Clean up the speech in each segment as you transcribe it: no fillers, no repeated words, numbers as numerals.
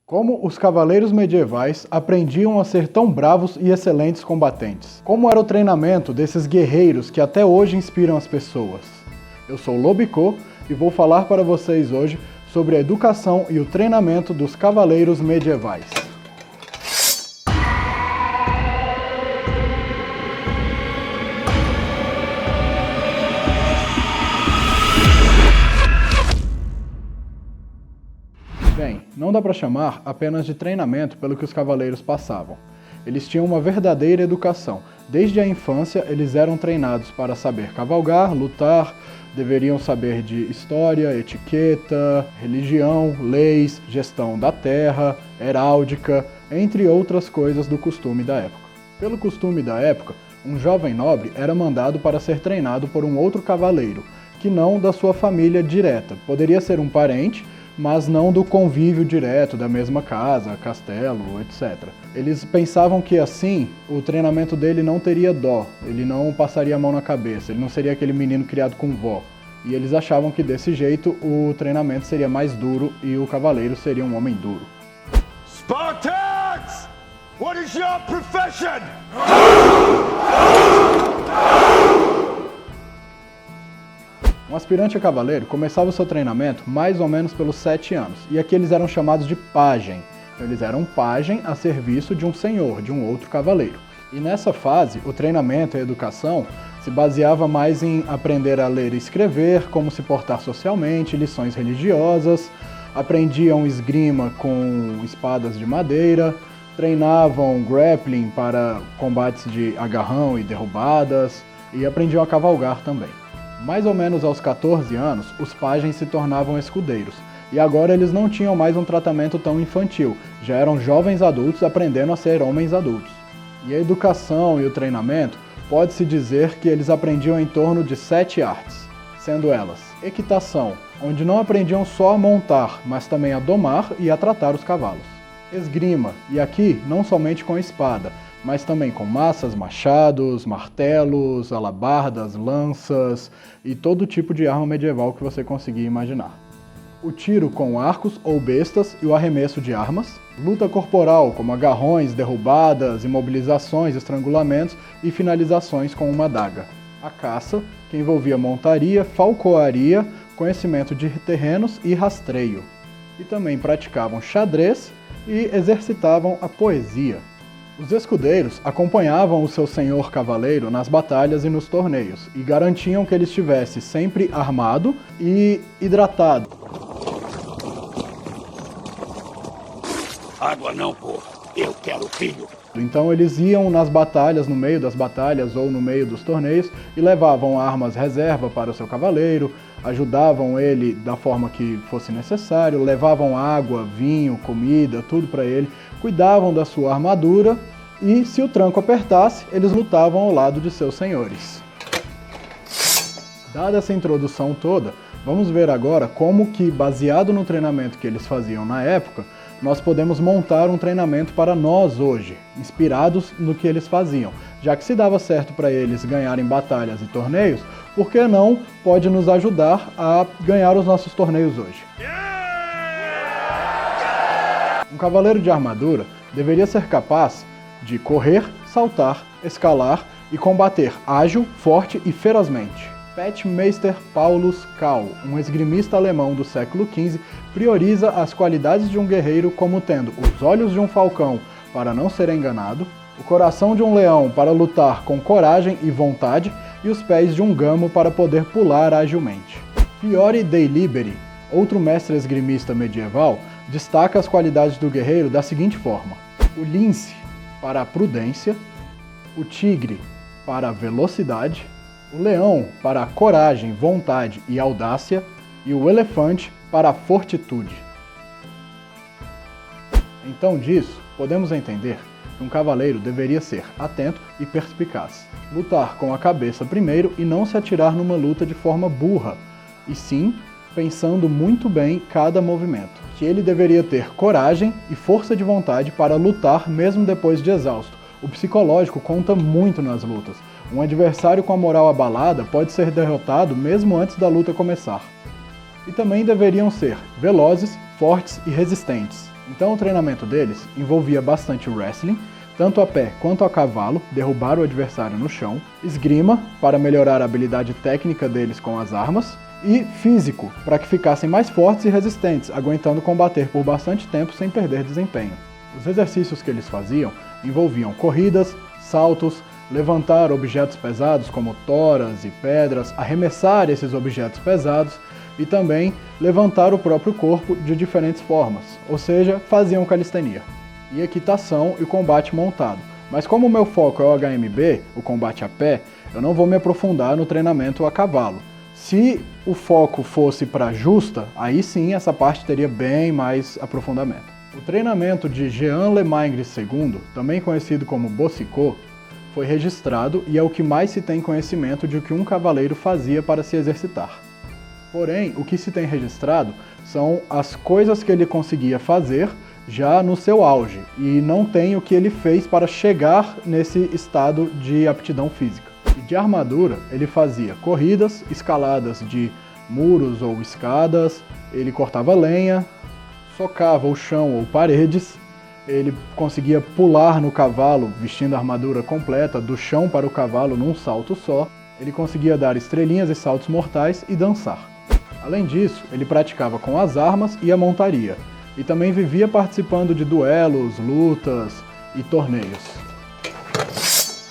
Como os cavaleiros medievais aprendiam a ser tão bravos e excelentes combatentes? Como era o treinamento desses guerreiros que até hoje inspiram as pessoas? Eu sou Lobicô e vou falar para vocês hoje sobre a educação e o treinamento dos cavaleiros medievais. Bem, não dá para chamar apenas de treinamento pelo que os cavaleiros passavam. Eles tinham uma verdadeira educação. Desde a infância, eles eram treinados para saber cavalgar, lutar, deveriam saber de história, etiqueta, religião, leis, gestão da terra, heráldica, entre outras coisas do costume da época. Pelo costume da época, um jovem nobre era mandado para ser treinado por um outro cavaleiro, que não da sua família direta. Poderia ser um parente, mas não do convívio direto da mesma casa, castelo, etc. Eles pensavam que assim o treinamento dele não teria dó, ele não passaria a mão na cabeça, ele não seria aquele menino criado com vó. E eles achavam que desse jeito o treinamento seria mais duro e o cavaleiro seria um homem duro. Spartans! What is your profession? Um aspirante a cavaleiro começava o seu treinamento mais ou menos pelos 7 anos, e aqui eles eram chamados de pajem. Então eles eram pajem a serviço de um senhor, de um outro cavaleiro. E nessa fase, o treinamento e a educação se baseava mais em aprender a ler e escrever, como se portar socialmente, lições religiosas, aprendiam esgrima com espadas de madeira, treinavam grappling para combates de agarrão e derrubadas, e aprendiam a cavalgar também. Mais ou menos aos 14 anos, os pajens se tornavam escudeiros, e agora eles não tinham mais um tratamento tão infantil, já eram jovens adultos aprendendo a ser homens adultos. E a educação e o treinamento, pode-se dizer que eles aprendiam em torno de 7 artes, sendo elas: equitação, onde não aprendiam só a montar, mas também a domar e a tratar os cavalos. Esgrima, e aqui não somente com espada, mas também com maças, machados, martelos, alabardas, lanças e todo tipo de arma medieval que você conseguir imaginar. O tiro com arcos ou bestas e o arremesso de armas. Luta corporal, como agarrões, derrubadas, imobilizações, estrangulamentos e finalizações com uma adaga. A caça, que envolvia montaria, falcoaria, conhecimento de terrenos e rastreio. E também praticavam xadrez e exercitavam a poesia. Os escudeiros acompanhavam o seu senhor cavaleiro nas batalhas e nos torneios, e garantiam que ele estivesse sempre armado e hidratado. Água não, pô. Eu quero filho. Então eles iam nas batalhas, no meio das batalhas ou no meio dos torneios, e levavam armas reserva para o seu cavaleiro, ajudavam ele da forma que fosse necessário, levavam água, vinho, comida, tudo para ele, cuidavam da sua armadura e, se o tranco apertasse, eles lutavam ao lado de seus senhores. Dada essa introdução toda, vamos ver agora como que, baseado no treinamento que eles faziam na época, nós podemos montar um treinamento para nós hoje, inspirados no que eles faziam. Já que se dava certo para eles ganharem batalhas e torneios, por que não pode nos ajudar a ganhar os nossos torneios hoje? Um cavaleiro de armadura deveria ser capaz de correr, saltar, escalar e combater ágil, forte e ferozmente. Petmeister Paulus Kahl, um esgrimista alemão do século XV, prioriza as qualidades de um guerreiro como tendo os olhos de um falcão para não ser enganado, o coração de um leão para lutar com coragem e vontade e os pés de um gamo para poder pular agilmente. Fiore dei Liberi, outro mestre esgrimista medieval, destaca as qualidades do guerreiro da seguinte forma: o lince para a prudência, o tigre para a velocidade, o leão para a coragem, vontade e audácia, e o elefante para a fortitude. Então disso, podemos entender que um cavaleiro deveria ser atento e perspicaz, lutar com a cabeça primeiro e não se atirar numa luta de forma burra, e sim pensando muito bem cada movimento. Que ele deveria ter coragem e força de vontade para lutar mesmo depois de exausto. O psicológico conta muito nas lutas. Um adversário com a moral abalada pode ser derrotado mesmo antes da luta começar. E também deveriam ser velozes, fortes e resistentes. Então o treinamento deles envolvia bastante wrestling, tanto a pé quanto a cavalo, derrubar o adversário no chão, esgrima, para melhorar a habilidade técnica deles com as armas, e físico, para que ficassem mais fortes e resistentes, aguentando combater por bastante tempo sem perder desempenho. Os exercícios que eles faziam envolviam corridas, saltos, levantar objetos pesados como toras e pedras, arremessar esses objetos pesados e também levantar o próprio corpo de diferentes formas, ou seja, faziam calistenia. E equitação e combate montado. Mas como o meu foco é o HMB, o combate a pé, eu não vou me aprofundar no treinamento a cavalo. Se o foco fosse para justa, aí sim essa parte teria bem mais aprofundamento. O treinamento de Jean Lemaitre II, também conhecido como Bosicot, foi registrado e é o que mais se tem conhecimento de o que um cavaleiro fazia para se exercitar. Porém, o que se tem registrado são as coisas que ele conseguia fazer já no seu auge, e não tem o que ele fez para chegar nesse estado de aptidão física. E de armadura, ele fazia corridas, escaladas de muros ou escadas, ele cortava lenha, socava o chão ou paredes, ele conseguia pular no cavalo vestindo a armadura completa do chão para o cavalo num salto só, ele conseguia dar estrelinhas e saltos mortais e dançar. Além disso, ele praticava com as armas e a montaria, e também vivia participando de duelos, lutas e torneios.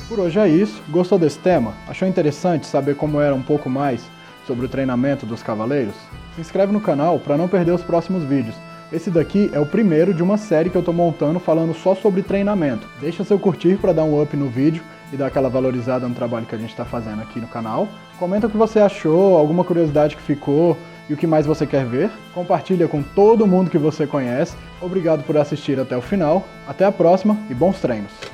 Por hoje é isso. Gostou desse tema? Achou interessante saber como era um pouco mais sobre o treinamento dos cavaleiros? Se inscreve no canal para não perder os próximos vídeos. Esse daqui é o primeiro de uma série que eu estou montando falando só sobre treinamento. Deixa seu curtir para dar um up no vídeo e dar aquela valorizada no trabalho que a gente está fazendo aqui no canal. Comenta o que você achou, alguma curiosidade que ficou e o que mais você quer ver. Compartilha com todo mundo que você conhece. Obrigado por assistir até o final. Até a próxima e bons treinos!